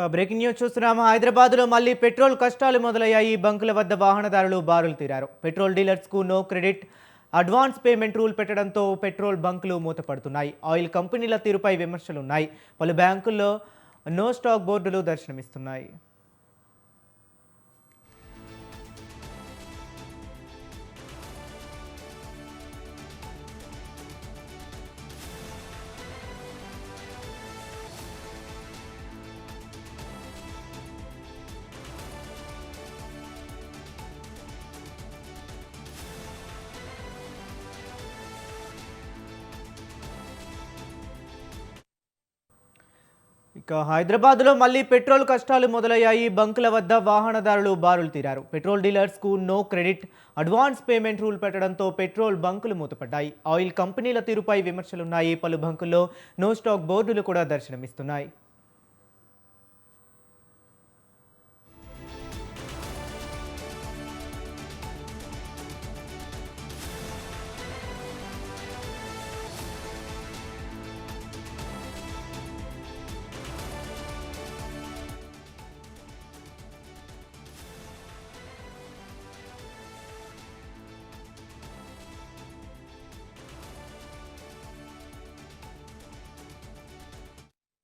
Breaking news చూస్తున్నాము. హైదరాబాద్లో మళ్ళీ పెట్రోల్ కష్టాలు మొదలయ్యాయి. బంకుల వద్ద వాహనదారులు బారులు తీరారు. పెట్రోల్ డీలర్స్కు no credit advance payment rule పెట్టడంతో పెట్రోల్ బంకులు మూతపడుతున్నాయి. ఆయిల్ కంపెనీల తీరుపై విమర్శలున్నాయి. పలు బ్యాంకుల్లో నో స్టాక్ బోర్డులు దర్శనమిస్తున్నాయి. హైదరాబాద్లో మళ్ళీ పెట్రోల్ కష్టాలు మొదలయ్యాయి. బంకుల వద్ద వాహనదారులు బారులు తీరారు. పెట్రోల్ డీలర్స్కు no credit advance payment rule పెట్టడంతో పెట్రోల్ బంకులు మూతపడ్డాయి. ఆయిల్ కంపెనీల తీరుపై విమర్శలున్నాయి. పలు బంకుల్లో నో స్టాక్ బోర్డులు కూడా దర్శనమిస్తున్నాయి.